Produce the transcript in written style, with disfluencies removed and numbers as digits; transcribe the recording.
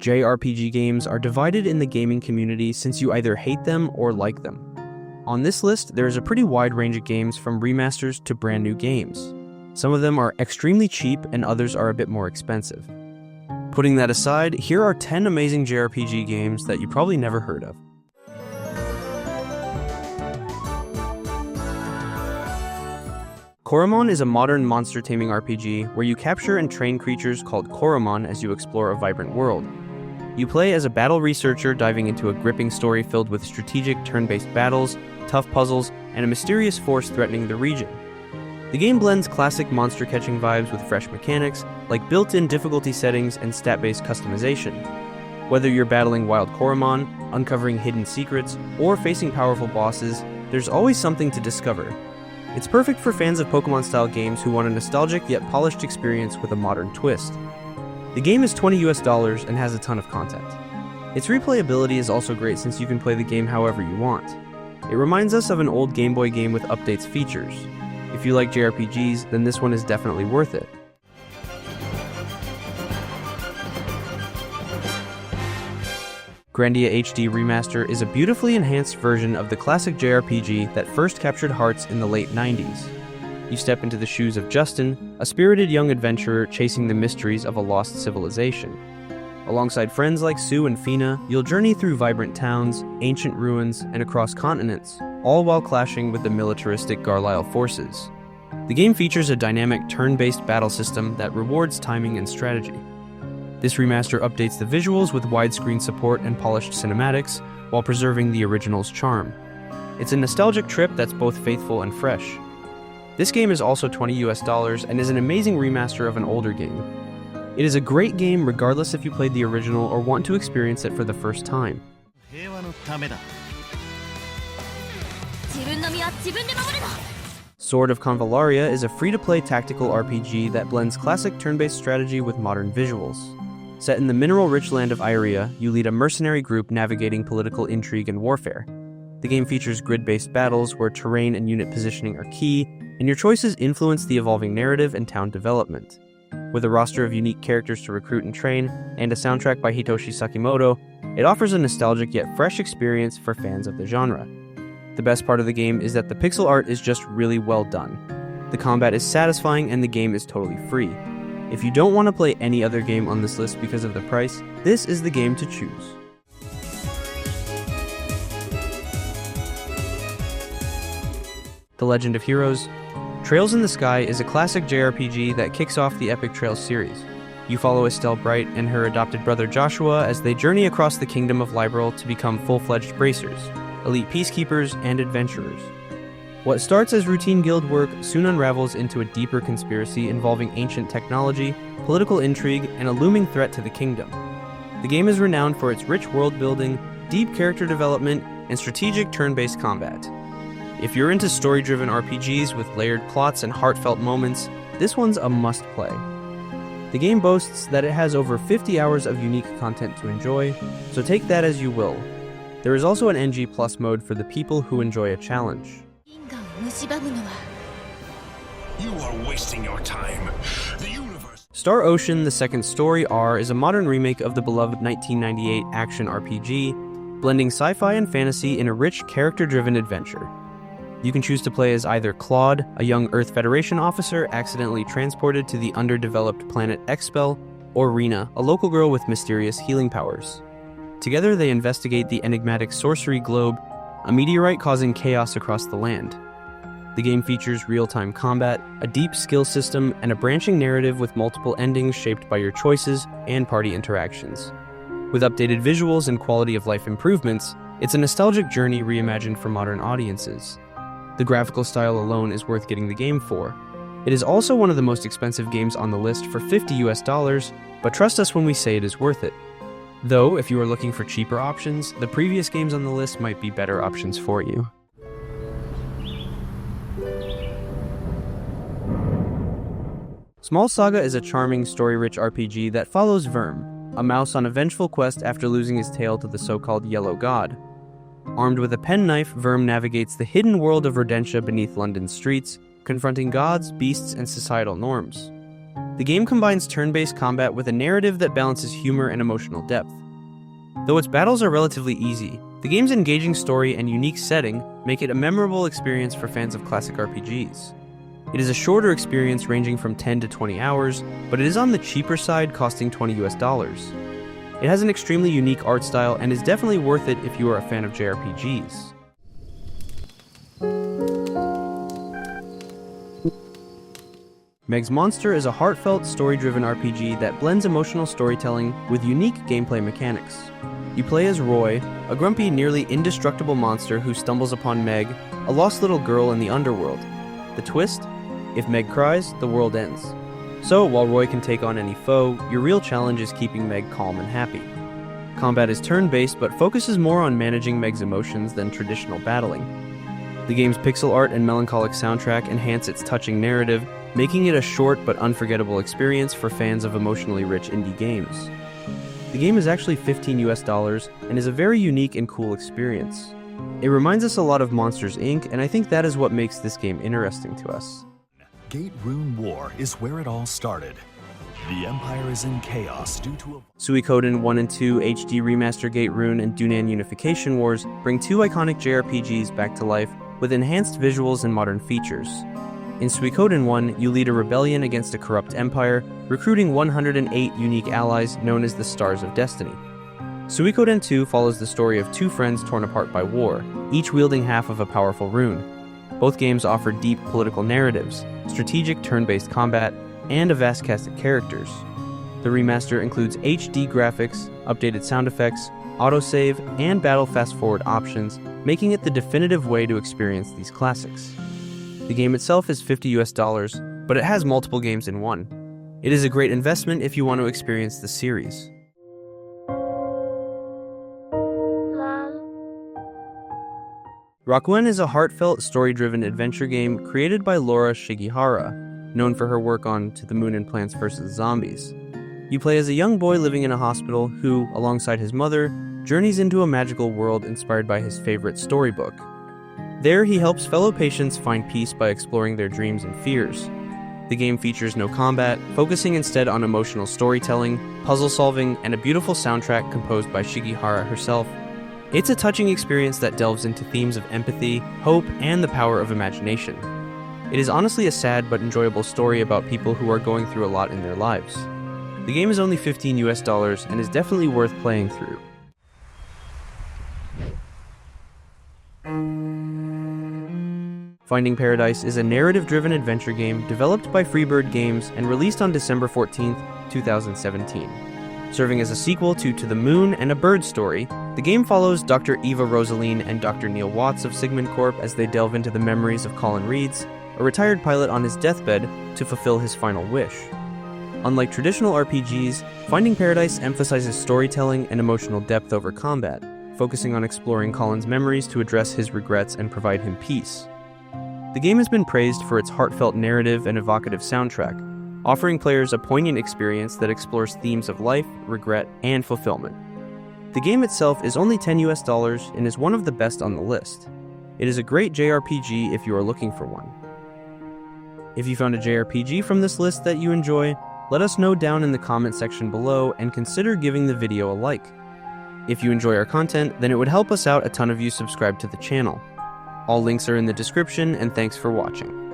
JRPG games are divided in the gaming community since you either hate them or like them. On this list, there is a pretty wide range of games from remasters to brand new games. Some of them are extremely cheap and others are a bit more expensive. Putting that aside, here are 10 amazing JRPG games that you probably never heard of. Coromon is a modern monster-taming RPG where you capture and train creatures called Coromon as you explore a vibrant world. You play as a battle researcher diving into a gripping story filled with strategic turn-based battles, tough puzzles, and a mysterious force threatening the region. The game blends classic monster-catching vibes with fresh mechanics, like built-in difficulty settings and stat-based customization. Whether you're battling wild Coromon, uncovering hidden secrets, or facing powerful bosses, there's always something to discover. It's perfect for fans of Pokemon-style games who want a nostalgic yet polished experience with a modern twist. The game is $20 and has a ton of content. Its replayability is also great since you can play the game however you want. It reminds us of an old Game Boy game with updates features. If you like JRPGs, then this one is definitely worth it. Grandia HD Remaster is a beautifully enhanced version of the classic JRPG that first captured hearts in the late 90s. You step into the shoes of Justin, a spirited young adventurer chasing the mysteries of a lost civilization. Alongside friends like Sue and Fina, you'll journey through vibrant towns, ancient ruins, and across continents, all while clashing with the militaristic Garlisle forces. The game features a dynamic turn-based battle system that rewards timing and strategy. This remaster updates the visuals with widescreen support and polished cinematics, while preserving the original's charm. It's a nostalgic trip that's both faithful and fresh. This game is also $20 and is an amazing remaster of an older game. It is a great game regardless if you played the original or want to experience it for the first time. Sword of Canvallaria is a free-to-play tactical RPG that blends classic turn-based strategy with modern visuals. Set in the mineral-rich land of Iria, you lead a mercenary group navigating political intrigue and warfare. The game features grid-based battles where terrain and unit positioning are key, and your choices influence the evolving narrative and town development. With a roster of unique characters to recruit and train, and a soundtrack by Hitoshi Sakimoto, it offers a nostalgic yet fresh experience for fans of the genre. The best part of the game is that the pixel art is just really well done. The combat is satisfying and the game is totally free. If you don't want to play any other game on this list because of the price, this is the game to choose. The Legend of Heroes. Trails in the Sky is a classic JRPG that kicks off the Epic Trails series. You follow Estelle Bright and her adopted brother Joshua as they journey across the kingdom of Liberl to become full-fledged bracers, elite peacekeepers, and adventurers. What starts as routine guild work soon unravels into a deeper conspiracy involving ancient technology, political intrigue, and a looming threat to the kingdom. The game is renowned for its rich world building, deep character development, and strategic turn-based combat. If you're into story-driven RPGs with layered plots and heartfelt moments, this one's a must-play. The game boasts that it has over 50 hours of unique content to enjoy, so take that as you will. There is also an NG Plus mode for the people who enjoy a challenge. You are wasting your time. Star Ocean: The Second Story R is a modern remake of the beloved 1998 action RPG, blending sci-fi and fantasy in a rich, character-driven adventure. You can choose to play as either Claude, a young Earth Federation officer accidentally transported to the underdeveloped planet Expel, or Rena, a local girl with mysterious healing powers. Together they investigate the enigmatic Sorcery Globe, a meteorite causing chaos across the land. The game features real-time combat, a deep skill system, and a branching narrative with multiple endings shaped by your choices and party interactions. With updated visuals and quality-of-life improvements, it's a nostalgic journey reimagined for modern audiences. The graphical style alone is worth getting the game for. It is also one of the most expensive games on the list for $50, but trust us when we say it is worth it. Though, if you are looking for cheaper options, the previous games on the list might be better options for you. Small Saga is a charming, story-rich RPG that follows Verm, a mouse on a vengeful quest after losing his tail to the so-called Yellow God. Armed with a penknife, Verm navigates the hidden world of Rodentia beneath London's streets, confronting gods, beasts, and societal norms. The game combines turn-based combat with a narrative that balances humor and emotional depth. Though its battles are relatively easy, the game's engaging story and unique setting make it a memorable experience for fans of classic RPGs. It is a shorter experience ranging from 10 to 20 hours, but it is on the cheaper side, costing $20. It has an extremely unique art style and is definitely worth it if you are a fan of JRPGs. Meg's Monster is a heartfelt, story-driven RPG that blends emotional storytelling with unique gameplay mechanics. You play as Roy, a grumpy, nearly indestructible monster who stumbles upon Meg, a lost little girl in the underworld. The twist? If Meg cries, the world ends. So, while Roy can take on any foe, your real challenge is keeping Meg calm and happy. Combat is turn-based, but focuses more on managing Meg's emotions than traditional battling. The game's pixel art and melancholic soundtrack enhance its touching narrative, making it a short but unforgettable experience for fans of emotionally rich indie games. The game is actually $15 and is a very unique and cool experience. It reminds us a lot of Monsters, Inc., and I think that is what makes this game interesting to us. Gate Rune War is where it all started. The Empire is in chaos due to a... Suikoden 1 and 2 HD Remaster Gate Rune and Dunan Unification Wars bring two iconic JRPGs back to life with enhanced visuals and modern features. In Suikoden 1, you lead a rebellion against a corrupt empire, recruiting 108 unique allies known as the Stars of Destiny. Suikoden 2 follows the story of two friends torn apart by war, each wielding half of a powerful rune. Both games offer deep political narratives, strategic turn-based combat, and a vast cast of characters. The remaster includes HD graphics, updated sound effects, autosave, and battle fast-forward options, making it the definitive way to experience these classics. The game itself is $50, but it has multiple games in one. It is a great investment if you want to experience the series. Rakuen is a heartfelt, story-driven adventure game created by Laura Shigihara, known for her work on To the Moon and Plants vs. Zombies. You play as a young boy living in a hospital who, alongside his mother, journeys into a magical world inspired by his favorite storybook. There, he helps fellow patients find peace by exploring their dreams and fears. The game features no combat, focusing instead on emotional storytelling, puzzle solving, and a beautiful soundtrack composed by Shigihara herself. It's a touching experience that delves into themes of empathy, hope, and the power of imagination. It is honestly a sad but enjoyable story about people who are going through a lot in their lives. The game is only $15 and is definitely worth playing through. Finding Paradise is a narrative-driven adventure game developed by Freebird Games and released on December 14, 2017. Serving as a sequel to the Moon and a Bird Story, the game follows Dr. Eva Rosaline and Dr. Neil Watts of Sigmund Corp as they delve into the memories of Colin Reeds, a retired pilot on his deathbed, to fulfill his final wish. Unlike traditional RPGs, Finding Paradise emphasizes storytelling and emotional depth over combat, focusing on exploring Colin's memories to address his regrets and provide him peace. The game has been praised for its heartfelt narrative and evocative soundtrack, offering players a poignant experience that explores themes of life, regret, and fulfillment. The game itself is only $10 and is one of the best on the list. It is a great JRPG if you are looking for one. If you found a JRPG from this list that you enjoy, let us know down in the comment section below and consider giving the video a like. If you enjoy our content, then it would help us out a ton if you subscribe to the channel. All links are in the description, and thanks for watching.